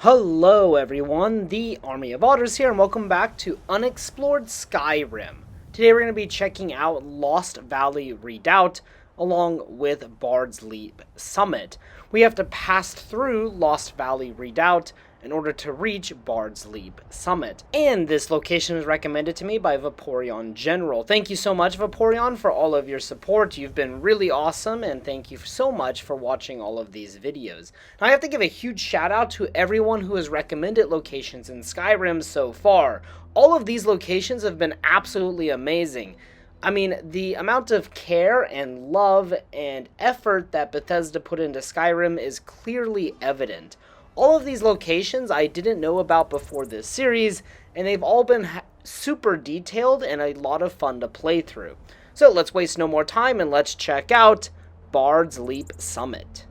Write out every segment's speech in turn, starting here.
Hello everyone, the Army of Otters here, and welcome back to Unexplored Skyrim. Today we're going to be checking out Lost Valley Redoubt along with Bard's Leap Summit. We have to pass through Lost Valley Redoubt in order to reach Bard's Leap Summit. And this location was recommended to me by Vaporeon General. Thank you so much, Vaporeon, for all of your support. You've been really awesome, and thank you so much for watching all of these videos. Now, I have to give a huge shout out to everyone who has recommended locations in Skyrim so far. All of these locations have been absolutely amazing. I mean, the amount of care and love and effort that Bethesda put into Skyrim is clearly evident. All of these locations I didn't know about before this series, and they've all been super detailed and a lot of fun to play through. So let's waste no more time and let's check out Bard's Leap Summit.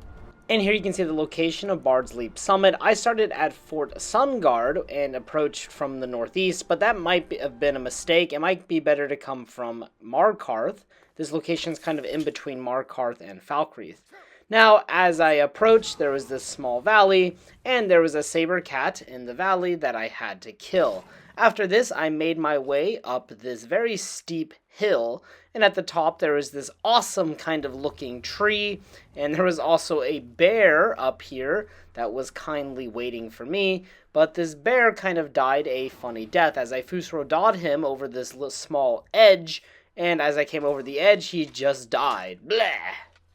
And here you can see the location of Bard's Leap Summit. I started at Fort Sunguard and approached from the northeast, but that might have been a mistake. It might be better to come from Markarth. This location is kind of in between Markarth and Falkreath. Now, as I approached, there was this small valley, and there was a saber cat in the valley that I had to kill. After this, I made my way up this very steep hill, and at the top there was this awesome kind of looking tree, and there was also a bear up here that was kindly waiting for me, but this bear kind of died a funny death as I Fusrodawed him over this small edge, and as I came over the edge, he just died. Blah!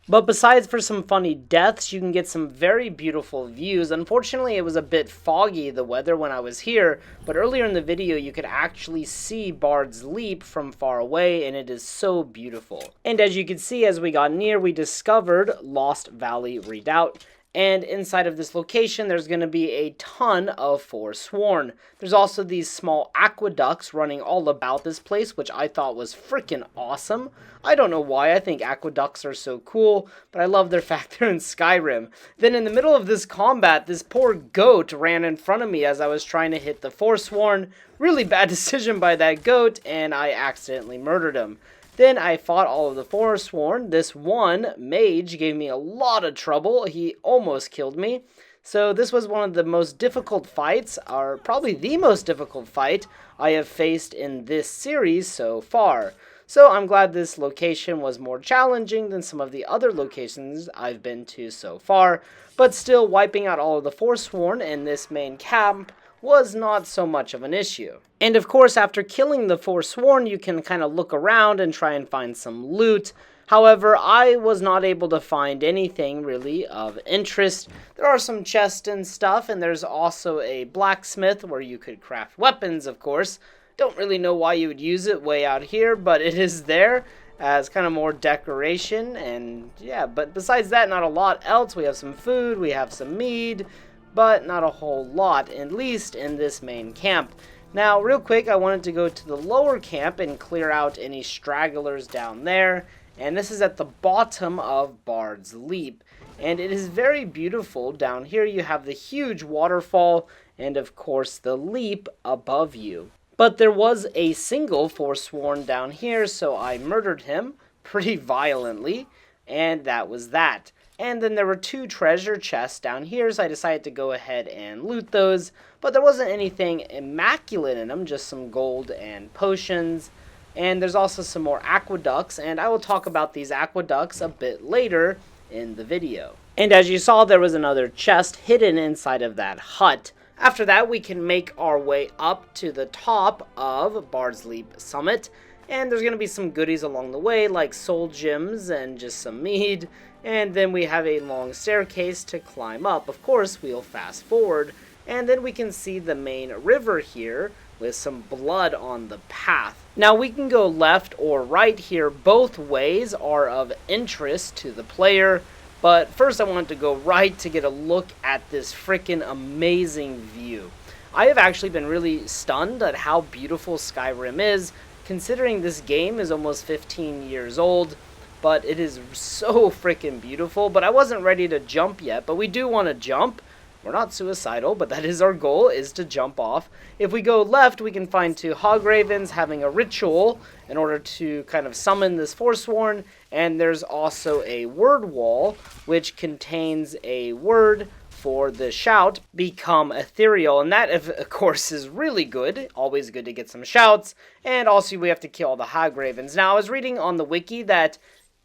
But besides for some funny deaths, you can get some very beautiful views. Unfortunately, it was a bit foggy, the weather, when I was here, but earlier in the video, you could actually see Bard's Leap from far away, and it is so beautiful. And as you can see, as we got near, we discovered Lost Valley Redoubt. And inside of this location, there's going to be a ton of Forsworn. There's also these small aqueducts running all about this place, which I thought was freaking awesome. I don't know why, I think aqueducts are so cool, but I love their fact they're in Skyrim. Then in the middle of this combat, this poor goat ran in front of me as I was trying to hit the Forsworn. Really bad decision by that goat, and I accidentally murdered him. Then I fought all of the Forsworn. This one mage gave me a lot of trouble. He almost killed me. So this was one of the most difficult fights, or probably the most difficult fight I have faced in this series so far. So I'm glad this location was more challenging than some of the other locations I've been to so far. But still, wiping out all of the Forsworn in this main camp was not so much of an issue. And of course, after killing the Forsworn, you can kind of look around and try and find some loot. However, I was not able to find anything really of interest. There are some chests and stuff, and there's also a blacksmith where you could craft weapons, of course. Don't really know why you would use it way out here, but it is there as kind of more decoration. And yeah, but besides that, not a lot else. We have some food, we have some mead, but not a whole lot, at least in this main camp. Now, real quick, I wanted to go to the lower camp and clear out any stragglers down there, and this is at the bottom of Bard's Leap, and it is very beautiful. Down here you have the huge waterfall, and of course the leap above you. But there was a single Forsworn down here, so I murdered him pretty violently, and that was that. And then there were two treasure chests down here, so I decided to go ahead and loot those. But there wasn't anything immaculate in them, just some gold and potions. And there's also some more aqueducts, and I will talk about these aqueducts a bit later in the video. And as you saw, there was another chest hidden inside of that hut. After that, we can make our way up to the top of Bard's Leap Summit. And there's going to be some goodies along the way, like soul gems and just some mead. And then we have a long staircase to climb up. Of course, we'll fast forward. And then we can see the main river here with some blood on the path. Now we can go left or right here. Both ways are of interest to the player. But first I wanted to go right to get a look at this freaking amazing view. I have actually been really stunned at how beautiful Skyrim is, considering this game is almost 15 years old. But it is so freaking beautiful. But I wasn't ready to jump yet, but we do want to jump. We're not suicidal, but that is our goal, is to jump off. If we go left, we can find two Hogravens having a ritual in order to kind of summon this Forsworn. And there's also a word wall, which contains a word for the shout become ethereal, and that, of course, is really good. Always good to get some shouts, and also we have to kill the Hagravens. Now, I was reading on the wiki that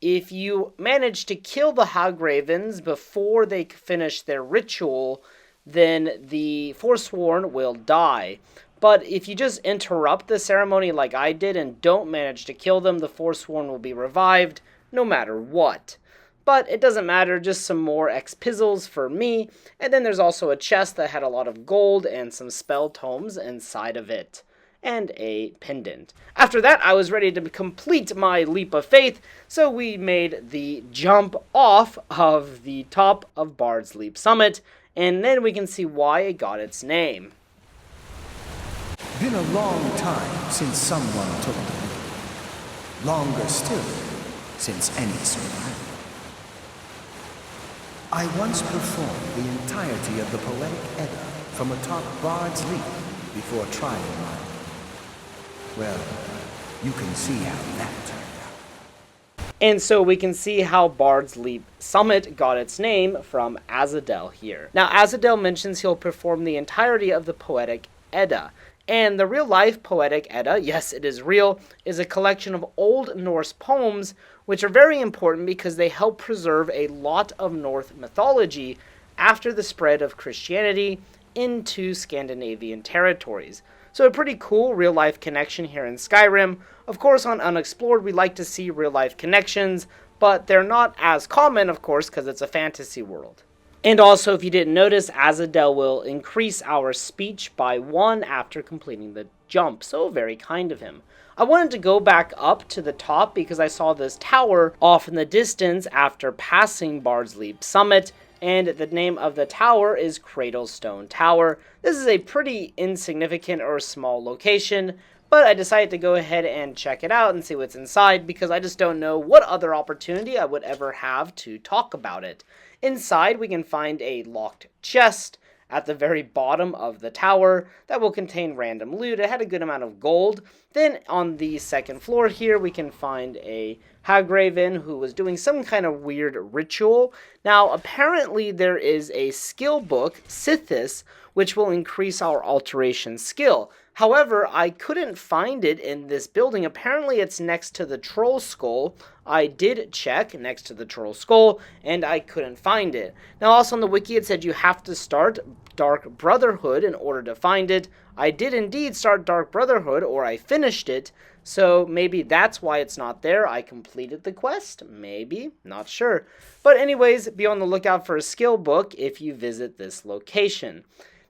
if you manage to kill the Hagravens before they finish their ritual, then the Forsworn will die. But if you just interrupt the ceremony like I did and don't manage to kill them, the Forsworn will be revived no matter what. But it doesn't matter, just some more X-Pizzles for me. And then there's also a chest that had a lot of gold and some spell tomes inside of it. And a pendant. After that, I was ready to complete my leap of faith, so we made the jump off of the top of Bard's Leap Summit, and then we can see why it got its name. Been a long time since someone took the lead. Longer still, since any survived. I once performed the entirety of the Poetic Edda from atop Bard's Leap before trying mine. Well, you can see how that turned out. And so we can see how Bard's Leap Summit got its name from Azzadal here. Now, Azzadal mentions he'll perform the entirety of the Poetic Edda. And the real-life Poetic Edda, yes, it is real, is a collection of Old Norse poems, which are very important because they help preserve a lot of Norse mythology after the spread of Christianity into Scandinavian territories. So a pretty cool real-life connection here in Skyrim. Of course, on Unexplored, we like to see real-life connections, but they're not as common, of course, because it's a fantasy world. And also, if you didn't notice, Azzadal will increase our speech by 1 after completing the jump, so very kind of him. I wanted to go back up to the top because I saw this tower off in the distance after passing Bard's Leap Summit, and the name of the tower is Cradle Stone Tower. This is a pretty insignificant or small location, but I decided to go ahead and check it out and see what's inside because I just don't know what other opportunity I would ever have to talk about it. Inside, we can find a locked chest at the very bottom of the tower that will contain random loot. It had a good amount of gold. Then on the second floor here, we can find a Hagraven who was doing some kind of weird ritual. Now, apparently there is a skill book, Sithis, which will increase our alteration skill. However, I couldn't find it in this building. Apparently it's next to the troll skull. I did check next to the troll skull, and I couldn't find it. Now, also on the wiki, it said you have to start Dark Brotherhood in order to find it. I did indeed start Dark Brotherhood, or I finished it, so maybe that's why it's not there. I completed the quest, maybe, not sure. But anyways, be on the lookout for a skill book if you visit this location.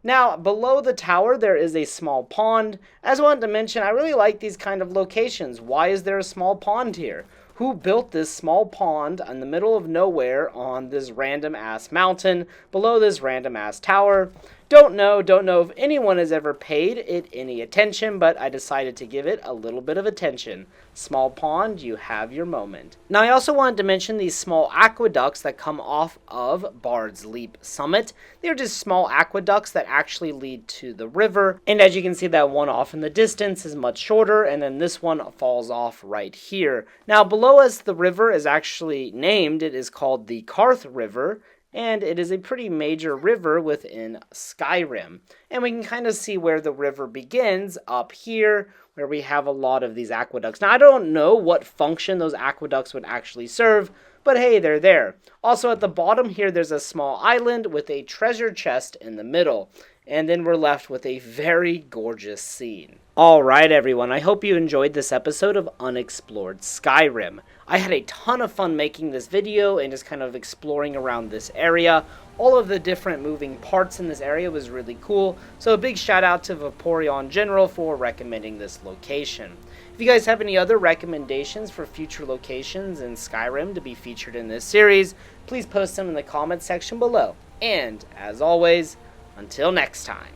Now, below the tower, there is a small pond. As I wanted to mention, I really like these kind of locations. Why is there a small pond here? Who built this small pond in the middle of nowhere on this random-ass mountain below this random-ass tower? Don't know if anyone has ever paid it any attention, but I decided to give it a little bit of attention. Small pond, you have your moment. Now, I also wanted to mention these small aqueducts that come off of Bard's Leap Summit. They're just small aqueducts that actually lead to the river, and as you can see, that one off in the distance is much shorter, and then this one falls off right here. Now, below us, the river is actually named. It is called the Karth River, and it is a pretty major river within Skyrim. And we can kind of see where the river begins up here, where we have a lot of these aqueducts. Now, I don't know what function those aqueducts would actually serve, but hey, they're there. Also, at the bottom here, there's a small island with a treasure chest in the middle. And then we're left with a very gorgeous scene. Alright everyone, I hope you enjoyed this episode of Unexplored Skyrim. I had a ton of fun making this video and just kind of exploring around this area. All of the different moving parts in this area was really cool, so a big shout out to Vaporeon General for recommending this location. If you guys have any other recommendations for future locations in Skyrim to be featured in this series, please post them in the comments section below. And, as always, until next time.